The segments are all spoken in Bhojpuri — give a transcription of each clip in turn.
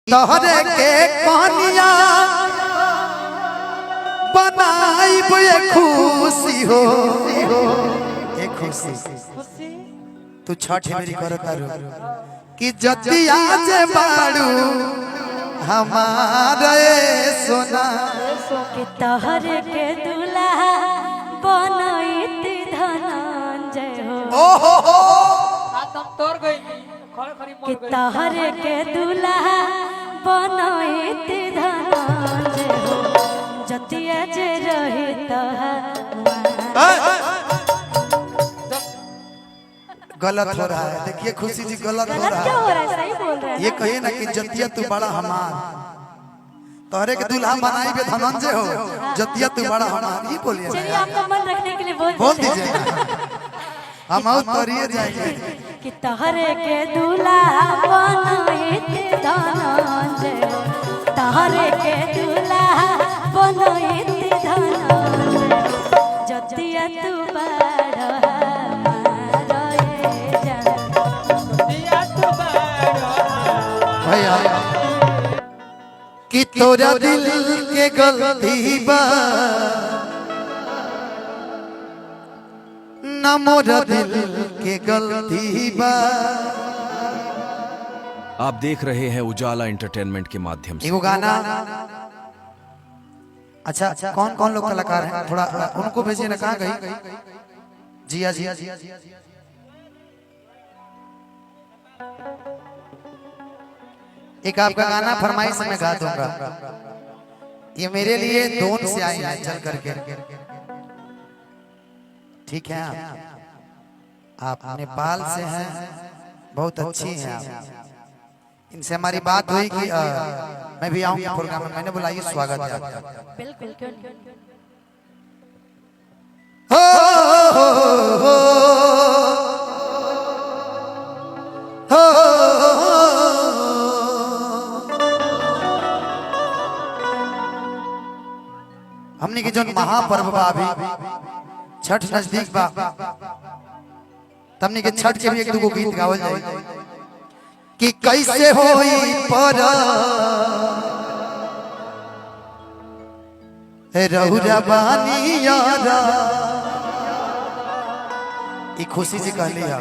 तोहरे के कहानियां बनाई खुशी हो एक खुशी तू छठ मेरी कर तारू कि जतिया जे बाड़ू हमारे सोना कि तोहरे के दूल्हा बनैत धनंजय हो कि तोहरे के दूल्हा बनैत धनंजय हो जतिया जे रहे गलत हो रहा है। देखिए खुशी जी गलत हो रहा है। सही बोल रहे हैं। ये कहिए ना कि जतिया तू बड़ा हमार तोहरे के दूल्हा बनाई बे धनंजय हो जतिया तू बड़ा हमार ये बोलिए। चलिए आपका मन रखने के लिए बोल दीजिए हम आउट करिए जाएंगे कि तोहरे के दूल्हा बनैत धनंजय हो तोहरे के दूल्हा बनैत धनंजय जतिया तू बड़ा कि तोरा दिल के गलती बा न मोरा दिल के गलती बा। आप देख रहे हैं उजाला एंटरटेनमेंट के माध्यम से। वो गाना अच्छा कौन कौन लोग कलाकार हैं थोड़ा उनको भेजिए ना। कहाँ गई जिया जिया जिया जिया एक आपका गाना फरमाइश में गा दूंगा। ये मेरे लिए दोन से आई है चल करके ठीक है। आप नेपाल से हैं बहुत अच्छी हैं आप। इनसे हमारी बात हुई कि मैं भी आऊंगा प्रोग्राम में। मैंने बोला ये स्वागत है आपका। बिल्कुल हमने की जो महापर्व बा अभी छठ नजदीक बा तमने के छठ के भी एक दो गीत गावल जाए कि कैसे होई पर रहुरा बानी यारा। ये खुशी जी कहली है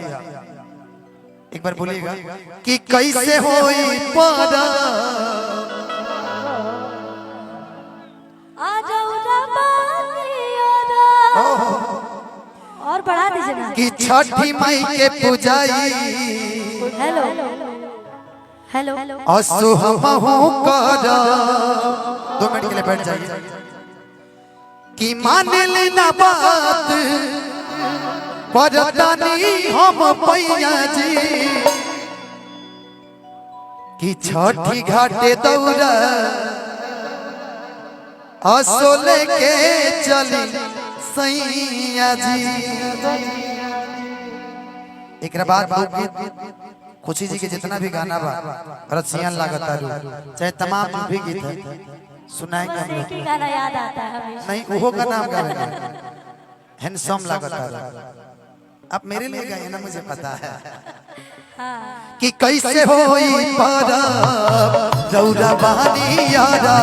एक बार बोलिएगा कि कैसे होई पर और बढ़ा दीजिए ना कि छठी माई के पूजाई हेलो हेलो असु हमहु कर 2 मिनट के लिए बैठ जाइए कि मान लेना बात परदानी हम पैया जी कि छठी घाटे दौड़ा असो लेके चली सैया जी। एक बाद खुशी जी के जितना भी गाना बा रसियन लागता रू चाहे तमाम भी गीत है सुनाएंगे हम लोग। गाना याद आता है नहीं वो का नाम गावेगा हैंडसम लागता रू। अब मेरे लिए गाइए ना मुझे पता है कि कैसे होई परब रौरा बानी यारा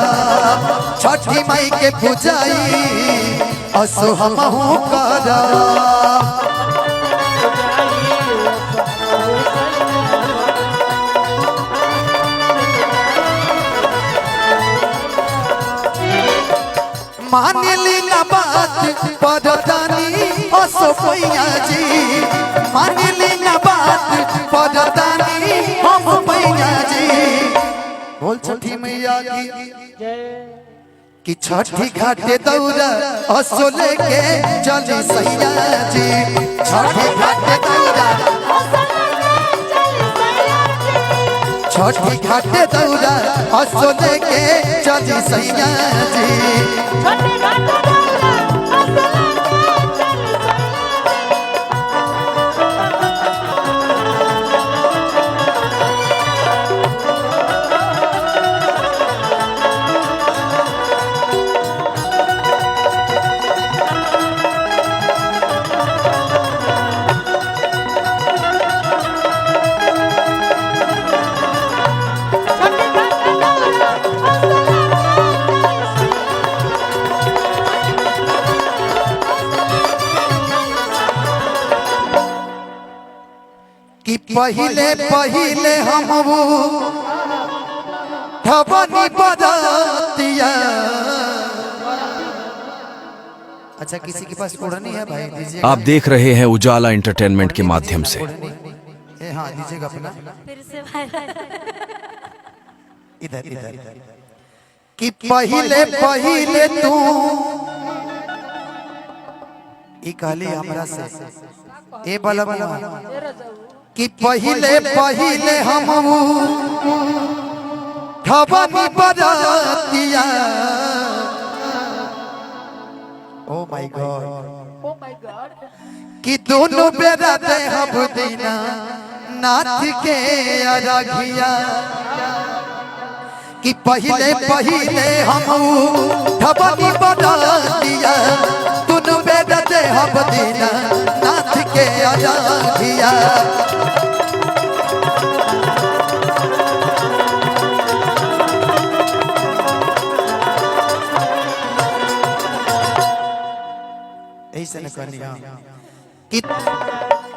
छठी माई के पूजाई असो हमहु करा। मान ली ना बात परदानी असो पैया जी मान ली ना बात परदानी हम पैया जी। बोल छठी मैया की कि छठी घाटे दौड़ा असो लेके चली सैया जी छठी घाटे दौड़ा छठी घाटे दौड़ा असो लेके चली सैया जी। पहिले पहिले हम ठबनी बदतिया। अच्छा किसी के पास ओढ़नी है भाई दीजिए। आप देख रहे हैं उजाला एंटरटेनमेंट के माध्यम से। हाँ दीजिएगा अपना फिर से भाई इधर इधर कि पहिले पहिले तू ई कहली हमरा से ए बलबा कि पहिले पहिले हम ठबनी बदतिया। ओ माय गॉड कि दोनों बेरा दे हम दीना नाथ के अरघिया। कि पहिले पहिले हम ठबनी बदतिया। दोनों बेरा दे हम दीना नाथ के अरघिया। ऐसे न कहनी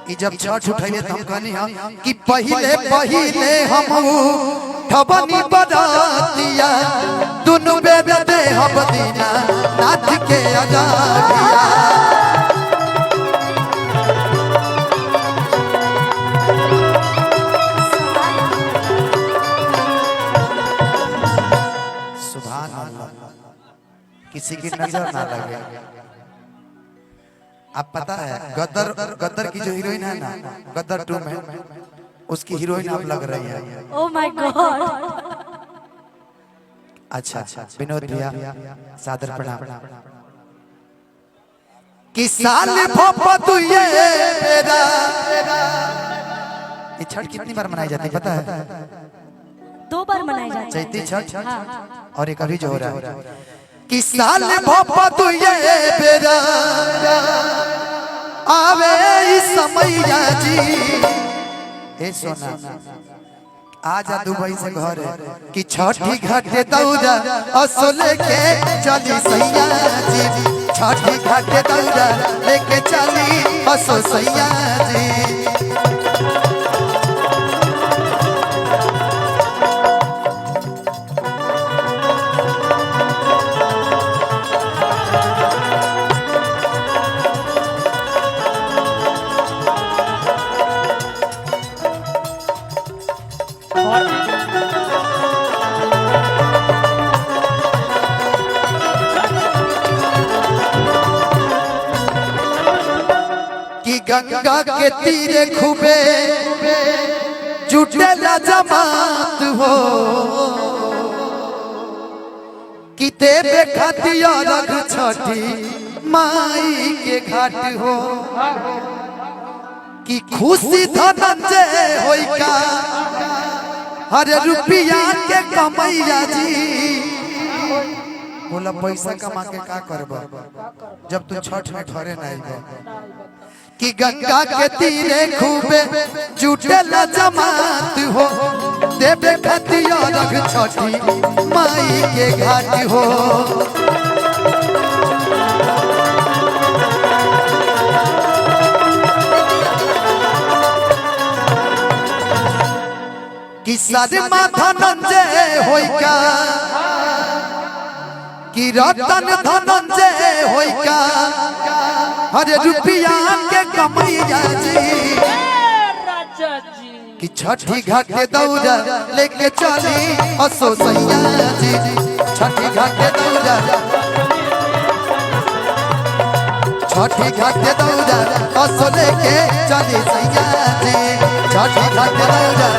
कि जब छठ उठाइए तो हम कहनी कि पहिले पहिले हम ठबनी बदतिया। दोनों बेरा दे हम दीना नाथ के अरघिया। सुभान अल्लाह किसी की नजर ना लगे। आप पता है गदर गदर की जो हीरोइन है ना गदर 2 में उसकी हीरोइन आप लग रही है। Oh my God. अच्छा विनोद भैया सादर प्रणाम। कि साल भोपा तू ये मेरा ये छठ कितनी बार मनाई जाती है पता है? 2 बार मनाई जाती है चैती छठ हाँ। और एक अभी जो हो रहा है कि साल भोपा तू ये मेरा आवे इस समैया जी। ए सोना आजा दुबई से घर कि छठी घाटे दौरा असो लेके चली सैया जी। छठी घाटे दौरा लेके चली असो सैया जी। कि गंगा के तीरे खूबे जुटेला जमात हो। कि देवे खातिया रख छठी माई के घाट हो। कि खुशी धनंजय होई का हर रुपया के कमैया जी। बोला पैसा कमा के का करबा जब तू छठ में घरे ना आइबा। कि गंगा के तीरे खूबे जुटेला जमात हो। देवे खतिया रख छठी माई के घाट हो। कि सारे माथा धनंजय होई का कि रतन धनंजय होई का हर रुपया के कमैया जी। कि छठी घाटे दौरा लेके चली असो सैया जी। छठी घाटे दौरा छठी घाटे दौरा असो लेके चली सैया जी। छठी घाटे दौरा